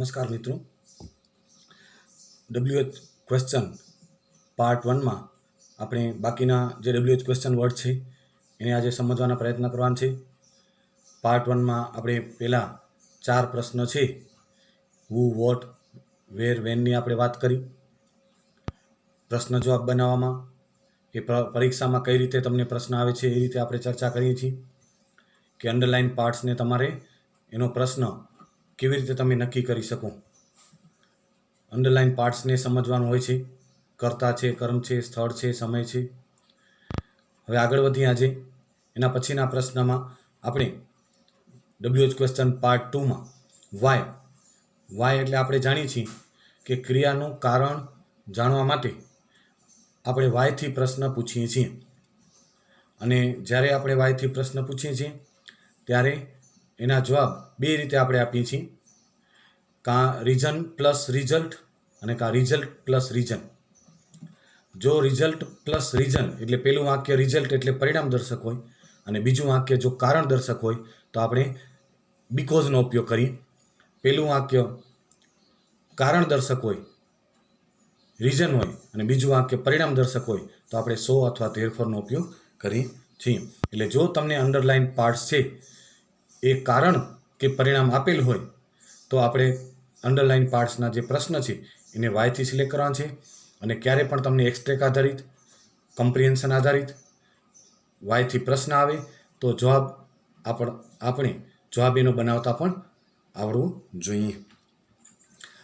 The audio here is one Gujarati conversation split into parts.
नमस्कार मित्रों, WH क्वेश्चन पार्ट 1 में આપણે બાકીના જે WH ક્વેશ્ચન વર્ડ છે એને આજે સમજવાના પ્રયત્ન કરવાના છે। પાર્ટ 1 માં આપણે પહેલા 4 પ્રશ્ન છે હુ, વોટ, વેર, વેનની આપણે વાત કરી। પ્રશ્ન જવાબ બનાવવામાં કે પરીક્ષામાં કઈ રીતે તમને પ્રશ્ન આવે છે એ રીતે આપણે ચર્ચા કરીએ છીએ કે અંડરલાઇન પાર્ટ્સને તમારે એનો પ્રશ્ન કેવી રીતે તમે નક્કી કરી શકો। અંડરલાઇન પાર્ટ્સને સમજવાનું હોય છે, કર્તા છે, કર્મ છે, સ્થળ છે, સમય છે। હવે આગળ વધીએ આજે એના પછીના પ્રશ્નમાં આપણે WH ક્વેશ્ચન પાર્ટ 2 માં વાય એટલે આપણે જાણીએ છીએ કે ક્રિયાનું કારણ જાણવા માટે આપણે વાયથી પ્રશ્ન પૂછીએ છીએ અને જ્યારે આપણે વાયથી પ્રશ્ન પૂછીએ છીએ ત્યારે એના જવાબ બે રીતે આપણે આપીએ છીએ, કાં રીઝન પ્લસ રિઝલ્ટ અને કાં રિઝલ્ટ પ્લસ રીઝન। જો રિઝલ્ટ પ્લસ રીઝન એટલે પહેલું વાક્ય રિઝલ્ટ એટલે પરિણામ દર્શક હોય અને બીજું વાક્ય જો કારણ દર્શક હોય તો આપણે બીકોઝનો ઉપયોગ કરીએ। પહેલું વાક્ય કારણ દર્શક હોય, રીઝન હોય અને બીજું વાક્ય પરિણામ દર્શક હોય તો આપણે સો અથવા ધેરફોરનો ઉપયોગ કરીએ છીએ। એટલે જો તમને અંડરલાઇન પાર્ટ્સ છે એ કારણ કે પરિણામ આપેલ હોય તો આપણે અંડરલાઇન પાર્ટ્સના જે પ્રશ્ન છે એને વાયથી સિલેક્ટ કરવાના છે અને ક્યારે પણ તમને એક્સટ્રેક આધારિત, કમ્પ્રિહેન્શન આધારિત વાયથી પ્રશ્ન આવે તો જવાબ આપણે જવાબ એનો બનાવતા પણ આવડવું જોઈએ।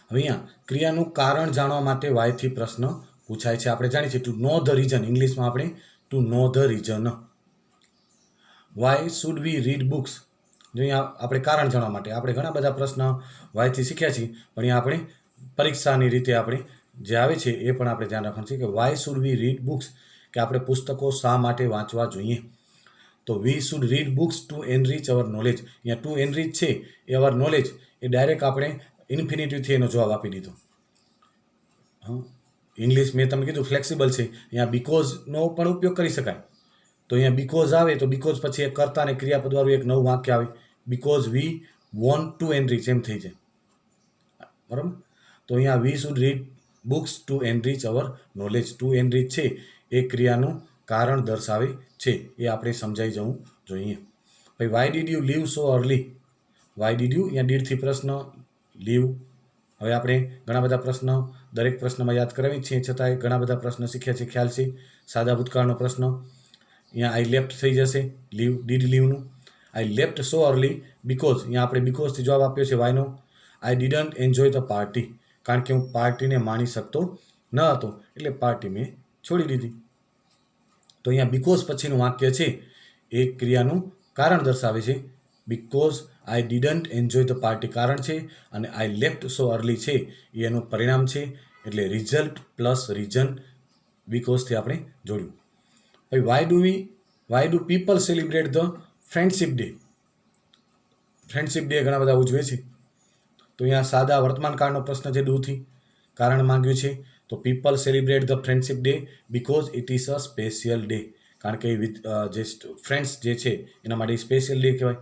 હવે અહીંયા ક્રિયાનું કારણ જાણવા માટે વાયથી પ્રશ્ન પૂછાય છે। આપણે જાણીએ છીએ ટુ નો ધ રીઝન, ઇંગ્લિશમાં આપણે to know the reason. Why should we read books, જો અહીંયા આપણે કારણ જાણવા માટે આપણે ઘણા બધા પ્રશ્ન વાયથી શીખ્યા છીએ, પણ અહીંયા આપણે પરીક્ષાની રીતે આપણે જે આવે છે એ પણ આપણે ધ્યાન રાખવાનું છે કે why should we read books, કે આપણે પુસ્તકો શા માટે વાંચવા જોઈએ। તો we should read books to enrich our knowledge, અહીંયા ટુ એનરીચ છે એ અવર નોલેજ એ ડાયરેક્ટ આપણે ઇન્ફિનિટિવથી એનો જવાબ આપી દીધો। ઇંગ્લિશ મેં તમને કીધું ફ્લેક્સિબલ છે, અહીંયા બીકોઝનો પણ ઉપયોગ કરી શકાય। તો અહીંયા બીકોઝ આવે તો બીકોઝ પછી એક કર્તા અને ક્રિયાપદવાળું એક નવું વાક્ય આવે, because we want to enrich, એમ થઈ જાય, બરાબર। તો અહીંયા we should read books to enrich our knowledge, to enrich છે એ ક્રિયાનું કારણ દર્શાવે છે, એ આપણે સમજાઈ જવું જોઈએ। ભાઈ why did you leave so early, why did you, અહીંયા ડીડથી પ્રશ્ન, લીવ, હવે આપણે ઘણા બધા પ્રશ્ન દરેક પ્રશ્નમાં યાદ કરાવી છીએ છતાંય ઘણા બધા પ્રશ્ન શીખ્યા છે, ખ્યાલ છે। સાદા ભૂતકાળનો પ્રશ્ન, અહીંયા આઈ લેફ્ટ થઈ જશે, લીવ, ડીડ લીવનું। I left so early because, અહીંયા આપણે બીકોઝથી જવાબ આપ્યો છે વાયનો। I didn't enjoy the party, કારણ કે હું પાર્ટીને માણી શકતો ન હતો એટલે પાર્ટી મેં છોડી દીધી। તો અહીંયા બીકોઝ પછીનું વાક્ય છે એ ક્રિયાનું કારણ દર્શાવે છે, because I didn't enjoy the party કારણ છે અને આઈ લેફ્ટ સો અર્લી છે એ એનું પરિણામ છે, એટલે રિઝલ્ટ પ્લસ રીઝન બીકોઝથી આપણે જોડ્યું। હવે why do people celebrate the friendship day, friendship day ઘણા બધા ઉજવે છે। તો અહીંયા સાદા વર્તમાન કાળનો પ્રશ્ન છે, ડુથી કારણ માંગ્યું છે, તો people celebrate the friendship day because it is a special day, કારણ કે જે ફ્રેન્ડ્સ જે છે એના માટે સ્પેશિયલ ડે કહેવાય,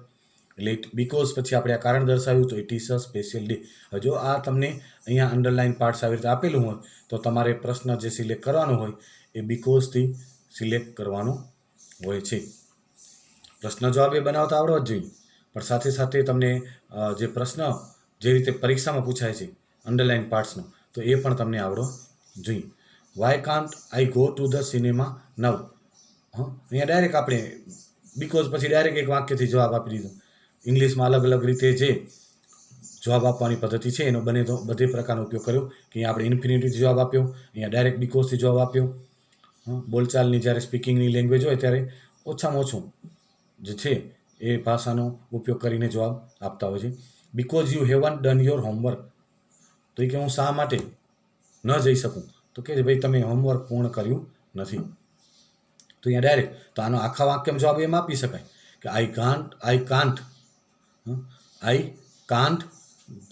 એટલે બીકોઝ પછી આપણે આ કારણ દર્શાવ્યું તો it is a special day. હવે જો આ તમને અહીંયા અંડરલાઇન પાર્ટ્સ આવી રીતે આપેલું હોય તો તમારે પ્રશ્ન જે સિલેક્ટ કરવાનો હોય એ બીકોઝથી સિલેક્ટ કરવાનો હોય છે। પ્રશ્ન જવાબ એ બનાવતા આવડવા જ જોઈએ, પણ સાથે સાથે તમને જે પ્રશ્ન જે રીતે પરીક્ષામાં પૂછાય છે અંડરલાઇન પાર્ટ્સનો તો એ પણ તમને આવડવો જોઈએ। Why can't I go to the cinema now, અહીંયા ડાયરેક્ટ આપણે બીકોઝ પછી ડાયરેક્ટ એક વાક્યથી જવાબ આપી દીધો। ઇંગ્લિશમાં અલગ અલગ રીતે જે જવાબ આપવાની પદ્ધતિ છે એનો બને તો બધે પ્રકારનો ઉપયોગ કર્યો કે અહીંયા આપણે ઇન્ફિનિટીથી જવાબ આપ્યો, અહીંયા ડાયરેક્ટ બીકોઝથી જવાબ આપ્યો। બોલચાલની જ્યારે સ્પીકિંગની લેંગ્વેજ હોય ત્યારે ઓછામાં ઓછું જે છે એ ભાષાનો ઉપયોગ કરીને જવાબ આપતા હોય છે। Because you haven't done your homework, તો એ કે હું શા માટે ન જઈ શકું, તો કે ભાઈ તમે હોમવર્ક પૂર્ણ કર્યું નથી। તો અહીંયા ડાયરેક્ટ તો આનો આખા વાક્યમાં જવાબ એમ આપી શકાય કે I can't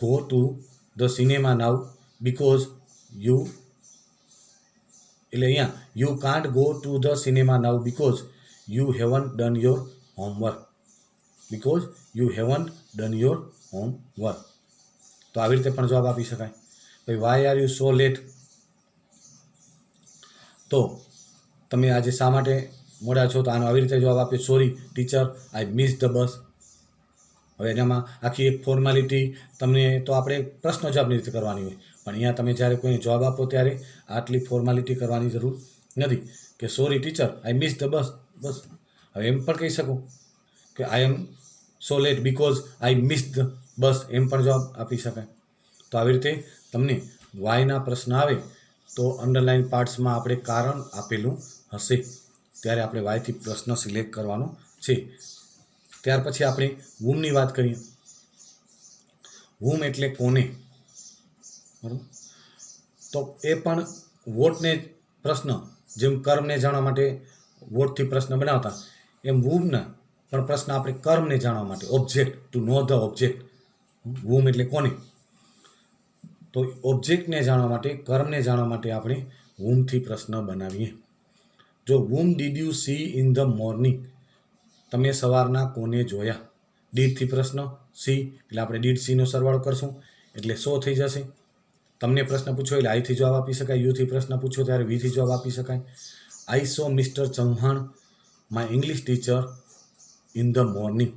go to the cinema now because you, એટલે અહીંયા you can't go to the cinema now because you haven't done your homework, because you haven't done your homework. તો આવી રીતે પણ જવાબ આપી શકાય. ભાઈ why are you so late, તો તમે આજે શા માટે મોડા છો, તો આનો આવી રીતે જવાબ આપ્યો, sorry teacher I miss the બસ. હવે એનામાં આખી એક ફોર્માલિટી તમને તો આપણે પ્રશ્ન જવાબની રીતે કરવાની હોય, પણ અહીંયા તમે જ્યારે કોઈને જવાબ આપો ત્યારે આટલી ફોર્માલિટી કરવાની જરૂર નથી કે sorry teacher I miss the bus. બસ હવે એમ પણ કહી શકું કે I am so late because I miss the bus, એમ પણ જવાબ આપી શકાય. તો આવી રીતે તમને વાયના પ્રશ્ન આવે તો અંડરલાઇન પાર્ટ્સમાં આપણે કારણ આપેલું હશે ત્યારે આપણે વાયથી પ્રશ્ન સિલેક્ટ કરવાનો છે. ત્યાર પછી આપણે વુમની વાત કરીએ. વુમ એટલે કોને, બરાબર. તો એ પણ વોટને પ્રશ્ન, જેમ કર્મને જાણવા માટે વોટથી પ્રશ્ન બનાવતા, એમ વુમના પણ પ્રશ્ન આપણે કર્મને જાણવા માટે, object, to know the object. Whom એટલે કોને, તો ઓબ્જેક્ટને જાણવા માટે, કર્મને જાણવા માટે આપણે વુમથી પ્રશ્ન બનાવીએ. જો whom did you C in the morning, તમે સવારના કોને જોયા. ડીડથી પ્રશ્ન, સી એટલે આપણે ડીડ સીનો સરવાળો કરશું એટલે સો થઈ જશે. તમને પ્રશ્ન પૂછો એટલે આઈથી જવાબ આપી શકાય, યુથી પ્રશ્ન પૂછો ત્યારે વીથી જવાબ આપી શકાય. I saw mister Chauhan my English teacher in the morning.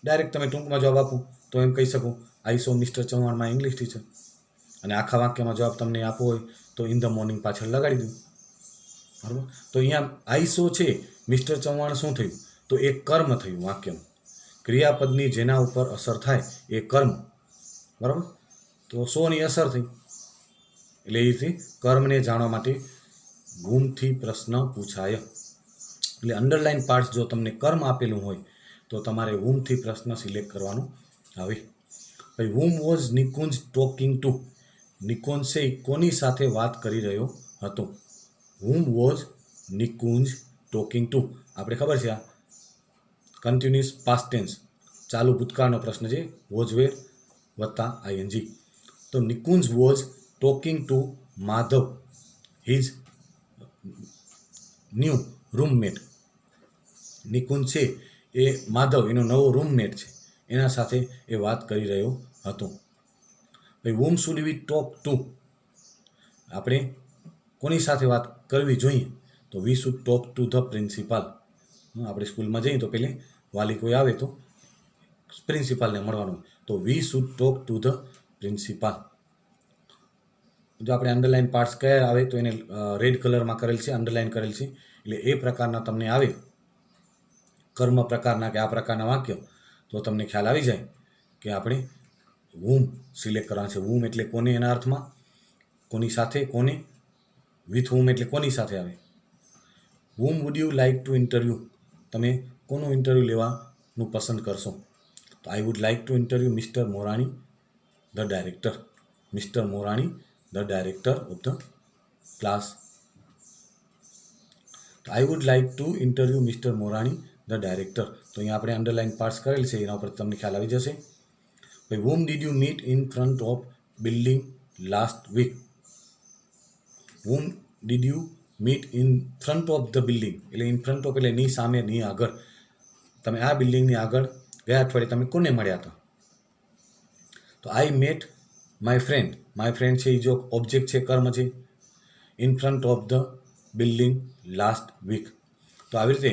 Direct તમે ટૂંકમાં જવાબ આપો તો એમ કહી શકું I saw mister Chauhan my English teacher, અને આખા વાક્યમાં જવાબ તમને આપવો હોય તો ઇન ધ મોર્નિંગ પાછળ લગાડી દઉં, બરાબર. તો અહીંયા આઈ સો છે, મિસ્ટર ચૌહાણ શું થયું, તો એ કર્મ થયું વાક્યમાં. ક્રિયાપદની જેના ઉપર અસર થાય એ કર્મ, બરાબર. તો સોની અસર થઈ એટલે એ રીતે કર્મને જાણવા માટે વુમથી પ્રશ્ન પૂછાય. એટલે અંડરલાઇન પાર્ટ્સ જો તમને કર્મ આપેલું હોય તો તમારે વુમથી પ્રશ્ન સિલેક્ટ કરવાનું આવે. ભાઈ whom was Nikunj talking two, Nikunj છે કોની સાથે વાત કરી રહ્યો હતો. Whom was Nikunj talking two, આપણે ખબર છે આ કન્ટિન્યુઅસ પાસ્ટ ટેન્સ, ચાલુ ભૂતકાળનો પ્રશ્ન છે, વોઝ વેર વત્તા આઈએનજી. તો Nikunj was talking two Madhav, his new roommate. Nikunj છે એ માધવ, એનો નવો રૂમમેટ છે, એના સાથે એ વાત કરી રહ્યો હતો. ભાઈ whom should we talk to, આપણે કોની સાથે વાત કરવી જોઈએ, તો we should talk to the principal. આપણે સ્કૂલમાં જઈએ તો પહેલે વાલી કોઈ આવે તો પ્રિન્સિપાલને મળવાનું, તો we should talk to the principal. જો આપણે અંડરલાઇન પાર્ટ્સ કયા આવે તો એને રેડ કલરમાં કરેલ છે, અંડરલાઇન કરેલ છે, એટલે એ પ્રકારના તમને આવે કર્મ પ્રકારના કે આ પ્રકારના વાક્ય, તો તમને ખ્યાલ આવી જાય કે આપણે વુમ સિલેક્ટ કરવાના છે. વુમ એટલે કોને એના અર્થમાં, કોની સાથે, કોને. વિથ વુમ એટલે કોની સાથે આવે. Whom would you like to interview, તમે કોનું ઇન્ટરવ્યૂ લેવાનું પસંદ કરશો, તો I would like to interview mister Morani the director. Mister Morani the director of the class. તો I would like to interview mister Morani the director. તો અહીંયા આપણે અંડરલાઇન પાર્ટ્સ કરેલ છે, એના ઉપર તમને ખ્યાલ આવી જશે. ભાઈ whom did you meet in front of building last week. Whom did you meet in front of the building, એટલે ઇન ફ્રન્ટ ઓફ એટલે ની સામે, ની આગળ. તમે આ બિલ્ડિંગની આગળ ગયા અઠવાડિયે તમે કોને મળ્યા હતા, તો I met my friend. My friend છે એ જો ઓબ્જેક્ટ છે, કર્મ છે, in front of the building last week. તો આવી રીતે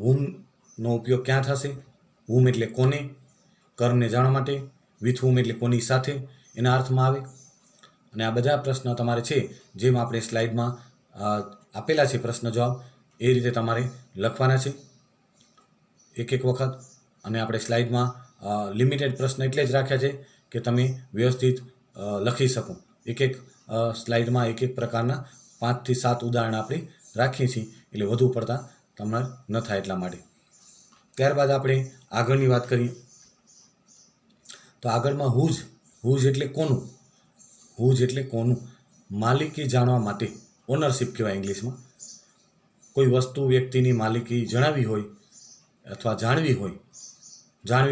વુમનો ઉપયોગ ક્યાં થશે, વુમ એટલે કોને, કર્મને જાણવા માટે, વિથ વુમ એટલે કોની સાથે એના અર્થમાં આવે. અને આ બધા પ્રશ્ન તમારે છે જેમ આપણે સ્લાઇડમાં આપેલા છે પ્રશ્ન જવાબ, એ રીતે તમારે લખવાના છે એક એક વખત. અને આપણે સ્લાઇડમાં લિમિટેડ પ્રશ્ન એટલે જ રાખ્યા છે કે તમે વ્યવસ્થિત લખી શકો. એક એક સ્લાઇડમાં એક એક પ્રકારના 5 થી 7 ઉદાહરણ આપણે રાખીએ છીએ, એટલે વધુ પડતા તમારે ન થાય એટલા માટે. ત્યારબાદ આપણે આગળની વાત કરીએ તો આગળમાં હુઝ એટલે કોનું. હુઝ એટલે કોનું, માલિકી જાણવા માટે, ઓનરશિપ કહેવાય ઇંગ્લિશમાં. કોઈ વસ્તુ વ્યક્તિની માલિકી જણાવી હોય અથવા જાણવી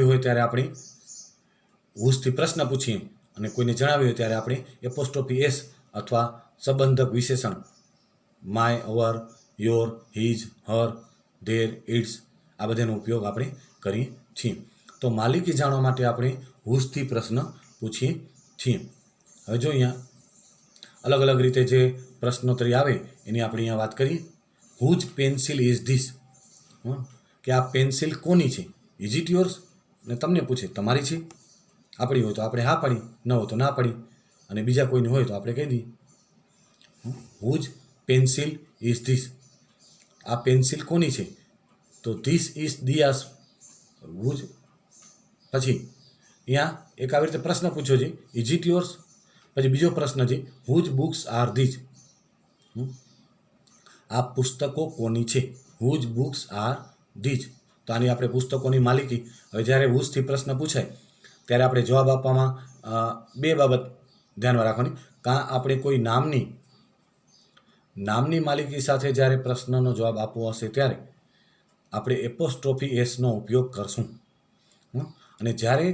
હોય ત્યારે આપણે હુઝથી પ્રશ્ન પૂછીએ, અને કોઈને જણાવી હોય ત્યારે આપણે એપોસ્ટ્રોફી એસ અથવા સંબંધક વિશેષણ my, our, your, his, her, their, its, આ બધાનો ઉપયોગ આપણે કરીએ છીએ. તો માલિકી જાણવા માટે આપણે હુઝથી પ્રશ્ન પૂછીએ છીએ. હવે જો અહીંયા અલગ અલગ રીતે જે પ્રશ્નોત્તરી આવે એની આપણે અહીંયા વાત કરીએ. હુઝ પેન્સિલ ઇઝ ધીસ, કે આ પેન્સિલ કોની છે? Is it yours? ને તમને પૂછે તમારી છે, આપણી હોય તો આપણે હા પાડી, ન હોય તો ના પાડી, અને બીજા કોઈની હોય તો આપણે કહી દઈએ. હુઝ પેન્સિલ ઇઝ ધીસ, આ પેન્સિલ કોની છે? તો ધીસ ઇઝ દિયાસ. હુઝ પછી અહીંયા એક આવી રીતે પ્રશ્ન પૂછ્યો છે, ઇઝ ઇટ યોર્સ? પછી બીજો પ્રશ્ન છે, હુઝ બુક્સ આર ધીસ, આ પુસ્તકો કોની છે? Whose books are these. તો આની આપણે પુસ્તકોની માલિકી. હવે જ્યારે હુઝથી પ્રશ્ન પૂછાય ત્યારે આપણે જવાબ આપવામાં બે બાબત ધ્યાનમાં રાખવાની. કાં આપણે કોઈ નામની માલિકી સાથે જ્યારે પ્રશ્નનો જવાબ આપવો હશે ત્યારે આપણે એપોસ્ટ્રોફી એસનો ઉપયોગ કરશું, અને જ્યારે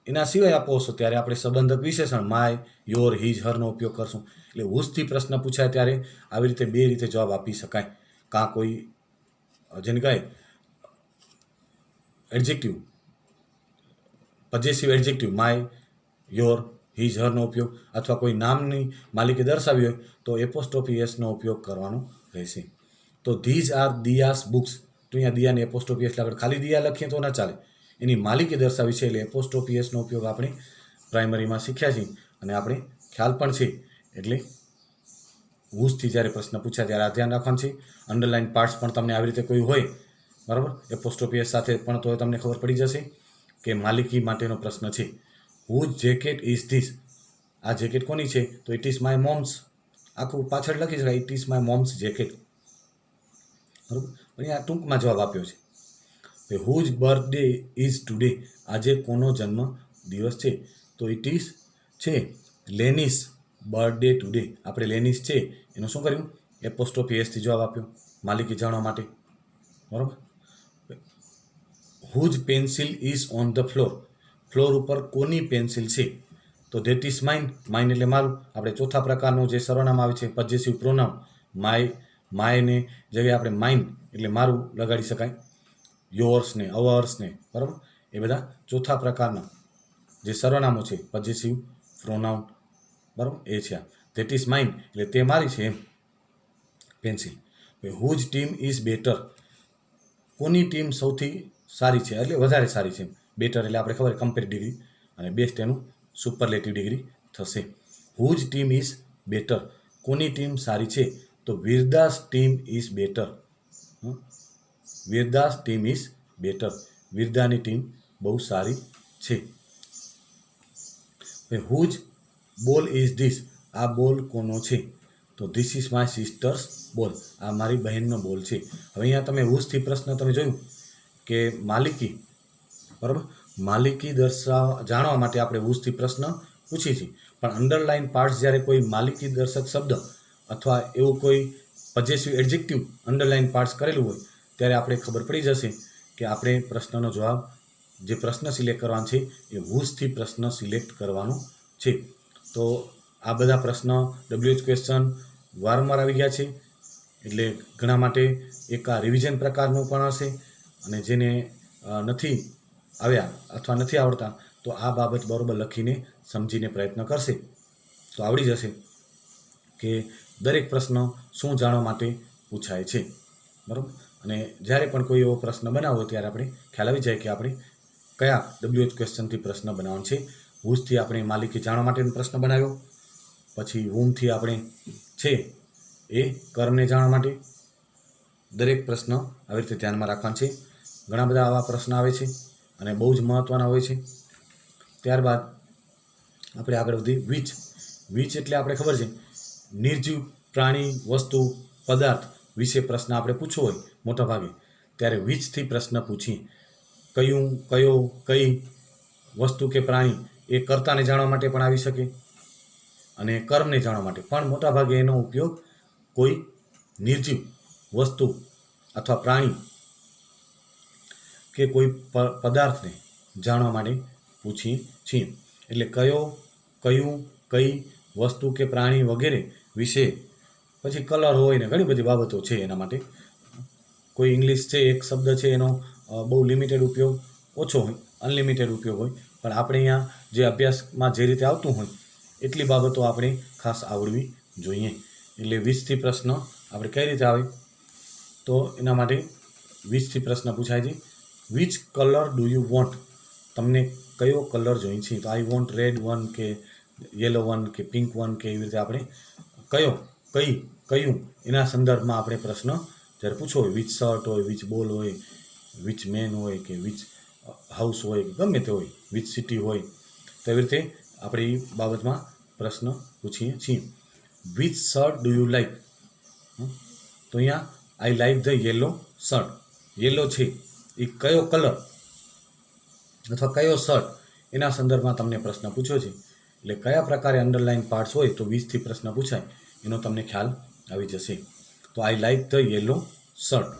એના સિવાય આપવો હશે ત્યારે આપણે સંબંધક વિશેષણ માય, યોર, હિઝ, હરનો ઉપયોગ કરશું. એટલે હુઝથી પ્રશ્ન પૂછાય ત્યારે આવી રીતે બે રીતે જવાબ આપી શકાય. કાં કોઈ જેને કહે adjective, possessive adjective my, your, his, હરનો ઉપયોગ, અથવા કોઈ નામની માલિકી દર્શાવી હોય તો એપોસ્ટ્રોફી એસનો ઉપયોગ કરવાનો રહેશે. તો ધીઝ આર દિયાસ બુક્સ, તો અહીંયા દિયાને એપોસ્ટ્રોફી એસ લાગે, ખાલી દિયા લખીએ તો ના ચાલે, એની માલિકી દર્શાવી છે એટલે એપોસ્ટ્રોફી એસનો ઉપયોગ આપણે પ્રાઇમરીમાં શીખ્યા છીએ અને આપણે ખ્યાલ પણ છે. એટલે હુઝથી જ્યારે પ્રશ્ન પૂછાય ત્યારે આ ધ્યાન રાખવાનું છે. અંડરલાઇન પાર્ટ્સ પણ તમને આવી રીતે કોઈ હોય, બરાબર, એપોસ્ટ્રોફી એસ સાથે પણ તો તમને ખબર પડી જશે કે માલિકી માટેનો પ્રશ્ન છે. હુઝ જેકેટ ઇઝ ધીસ, આ જેકેટ કોની છે? તો ઇટ ઇઝ માય મોમ્સ. આખું પાછળ લખી શકાય, it is my moms jacket, બરાબર. અહીંયા ટૂંકમાં જવાબ આપ્યો છે. હુઝ બર્થડે ઇઝ ટુડે, આજે કોનો જન્મ દિવસ છે? તો ઇટ ઇઝ છે લેનિસ બર્થડે ટુડે. આપણે લેનિસ છે એનું શું કર્યું? એપોસ્ટ્રોફી એસથી જવાબ આપ્યો માલિકી જાણવા માટે, બરાબર. Whose pencil is on the floor, floor ઉપર કોની પેન્સિલ છે? તો ધેટ ઇઝ માઇન, માઇન એટલે મારું. આપણે ચોથા પ્રકારનું જે સર્વનામ આવે છે પોઝેસિવ પ્રોનાઉન, માયને જગ્યાએ આપણે માઇન એટલે મારું લગાડી શકાય, યોર્સ ને અવર્સ ને, બરાબર, એ બધા ચોથા પ્રકારના જે સર્વનામો છે પોઝેસિવ પ્રોનાઉન, બરાબર, એ છે. ધેટ ઇઝ માઇન એટલે તે મારી છે એમ pencil. Whose team is better, કોની ટીમ સૌથી સારી છે એટલે વધારે સારી છે. બેટર એટલે આપણે ખબર કમ્પેરેટિવ ડિગ્રી, અને બેસ્ટ એનું સુપરલેટિવ ડિગ્રી થશે. હુઝ ટીમ ઇઝ બેટર, કોની ટીમ સારી છે? તો Virdas team is better, Virdas team is better, વીરદાની ટીમ બહુ સારી છે. હુઝ બોલ ઇઝ ધીસ, આ બોલ કોનો છે? તો ધીસ ઇઝ માય સિસ્ટર્સ બોલ, આ મારી બહેનનો બોલ છે. હવે અહીંયા તમે હુઝથી પ્રશ્ન તમે જોયું કે માલિકી, બરાબર, માલિકી જાણવા માટે આપણે હુઝથી પ્રશ્ન પૂછીએ છીએ. પણ અંડરલાઇન પાર્ટ્સ જ્યારે કોઈ માલિકી દર્શક શબ્દ અથવા એવું કોઈ પોઝેસિવ એડજેક્ટિવ અંડરલાઇન પાર્ટ્સ કરેલું હોય ત્યારે આપણે ખબર પડી જશે કે આપણે પ્રશ્નનો જવાબ, જે પ્રશ્ન સિલેક્ટ કરવાનો છે એ હુઝથી પ્રશ્ન સિલેક્ટ કરવાનો છે. તો આ બધા પ્રશ્ન WH ક્વેશ્ચન વારંવાર આવી ગયા છે, એટલે ઘણા માટે એક આ રિવિઝન પ્રકારનું પણ હશે, અને જેને નથી આવ્યા અથવા નથી આવડતા તો આ બાબત બરાબર લખીને સમજીને પ્રયત્ન કરશે તો આવડી જશે કે દરેક પ્રશ્ન શું જાણવા માટે પૂછાય છે, બરાબર. અને જ્યારે પણ કોઈ એવો પ્રશ્ન બનાવો ત્યારે આપણે ખ્યાલ આવી જાય કે આપણે કયા WH ક્વેશ્ચનથી પ્રશ્ન બનાવવાનો છે. હુઝથી આપણે માલિકી જાણવા માટેનો પ્રશ્ન બનાવ્યો, પછી whomથી આપણે છે એ કર્મને જાણવા માટે. દરેક પ્રશ્ન આવી રીતે ધ્યાનમાં રાખવાના છે. ઘણા બધા આવા પ્રશ્ન આવે છે અને બહુ જ મહત્ત્વના હોય છે. ત્યારબાદ આપણે આગળ વધી વિચ એટલે આપણે ખબર છે નિર્જીવ પ્રાણી, વસ્તુ, પદાર્થ વિશે પ્રશ્ન આપણે પૂછવો હોય મોટા ભાગે ત્યારે વિચથી પ્રશ્ન પૂછીએ. કઈ વસ્તુ કે પ્રાણી એ કર્તાને જાણવા માટે પણ આવી શકે અને કર્મને જાણવા માટે પણ મોટાભાગે એનો ઉપયોગ કોઈ નિર્જીવ વસ્તુ અથવા પ્રાણી કે કોઈ પદાર્થને જાણવા માટે પૂછીએ છીએ. એટલે કઈ વસ્તુ કે પ્રાણી વગેરે વિશે. પછી કલર હોય ને ઘણી બધી બાબતો છે એના માટે. કોઈ ઇંગ્લિશ છે એક શબ્દ છે એનો બહુ લિમિટેડ ઉપયોગ ઓછો હોય, અનલિમિટેડ ઉપયોગ હોય, પણ આપણે અહીંયા જે અભ્યાસમાં જે રીતે આવતું હોય એટલી બાબતો આપણે ખાસ આવડવી જોઈએ. એટલે 20થી પ્રશ્ન આપણે કઈ રીતે આવે તો એના માટે 20થી પ્રશ્ન પૂછાય છે. Which colour do you want? તમને કયો કલર જોઈએ છે? તો આઈ વોન્ટ રેડ વન કે યેલો વન કે પિંક વન કે એવી રીતે આપણે કયું એના સંદર્ભમાં આપણે પ્રશ્ન જ્યારે પૂછવો હોય, વિચ શર્ટ હોય, વિચ બોલ હોય, વિચ મેન હોય કે વિચ હાઉસ હોય, ગમે તે હોય, વિચ સિટી હોય, તો એવી રીતે આપણે એ બાબતમાં પ્રશ્ન પૂછીએ છીએ. Which shirt do you like? તો અહીંયા I like the yellow shirt. Yellow છે એ કયો કલર અથવા કયો શર્ટ એના સંદર્ભમાં તમને પ્રશ્ન પૂછ્યો છે. એટલે કયા પ્રકારે અંડરલાઇન પાર્ટ્સ હોય તો 20થી પ્રશ્ન પૂછાય એનો તમને ખ્યાલ આવી જશે. તો I like the yellow shirt.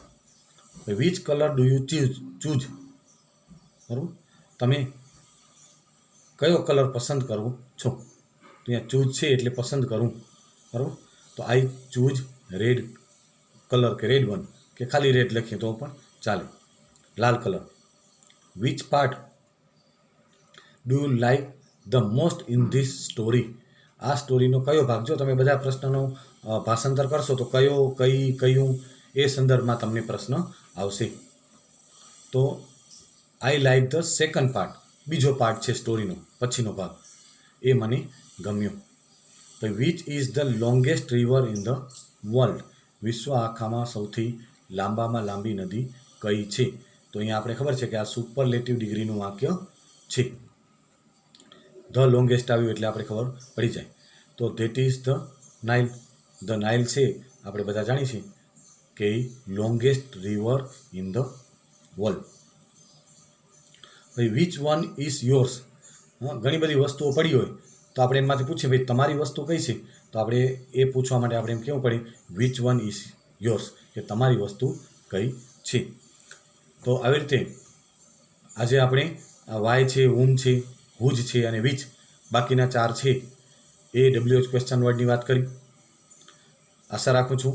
Which colour do you choose? બરાબર, તમે કયો કલર પસંદ કરો છો? તો અહીંયા ચૂઝ છે એટલે પસંદ કરું. બરાબર, તો આઈ ચૂઝ રેડ કલર કે રેડ વન કે ખાલી રેડ લખીએ તો પણ ચાલે. લાલ colour. Which part do you like the most in this story? આ સ્ટોરીનો કયો ભાગ? જો તમે બધા પ્રશ્નનો ભાષાંતર કરશો તો કયું એ સંદર્ભમાં તમને પ્રશ્ન આવશે. તો I like the second part. બીજો પાર્ટ છે સ્ટોરીનો, પછીનો ભાગ, એ મને ગમ્યો. તો which is the longest river in the world? વિશ્વ આખામાં સૌથી લાંબામાં લાંબી નદી કઈ છે? તો અહીંયા આપણે ખબર છે કે આ સુપરલેટિવ ડિગ્રીનું વાક્ય છે. ધ લોંગેસ્ટ આવ્યું એટલે આપણે ખબર પડી જાય. તો that is the Nile. The Nile છે આપણે બધા જાણીએ છીએ કે longest river in the world. ભાઈ વિચ વન ઇઝ યોર્સ? ઘણી બધી વસ્તુઓ પડી હોય તો આપણે એમાંથી પૂછીએ ભાઈ તમારી વસ્તુ કઈ છે? તો આપણે એ પૂછવા માટે આપણે એમ કહેવું પડે વિચ વન ઇઝ યોર્સ, કે તમારી વસ્તુ કઈ છે. તો આવી રીતે આજે આપણે વાય છે, હુમ છે, હુજ છે અને વિચ, બાકીના 4 છે એ WH ક્વેશ્ચન વર્ડની વાત કરી. આશા રાખું છું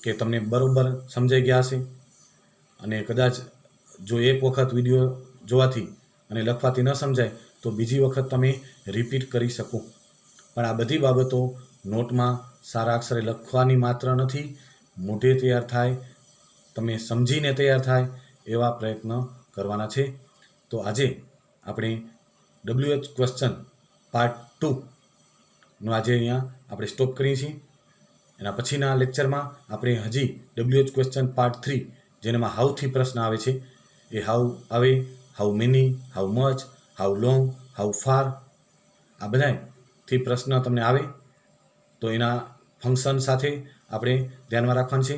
કે તમને બરાબર સમજાઈ ગયા હશે. અને કદાચ જો એક વખત વિડીયો જોવાથી અને લખવાથી ન સમજાય તો બીજી વખત તમે રિપીટ કરી શકો. પણ આ બધી બાબતો નોટમાં સારા અક્ષરે લખવાની માત્ર નથી, મોઢે તૈયાર થાય, તમે સમજીને તૈયાર થાય એવા પ્રયત્ન કરવાના છે. તો આજે આપણે WH ક્વેશ્ચન પાર્ટ 2નો આજે અહીંયા આપણે સ્ટોપ કરીએ છીએ. એના પછીના લેક્ચરમાં આપણે હજી WH ક્વેશ્ચન પાર્ટ 3 જેનામાં હાઉથી પ્રશ્ન આવે છે, એ હાઉ આવે, how many, how much, how long, how far, આ બધાથી પ્રશ્ન તમને આવે તો એના ફંક્શન સાથે આપણે ધ્યાનમાં રાખવાનું છે.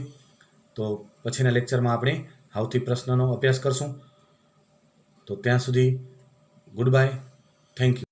તો પછીના લેક્ચરમાં આપણે હાઉથી પ્રશ્નનો અભ્યાસ કરશું. તો ત્યાં સુધી ગુડ બાય, થેન્ક યુ.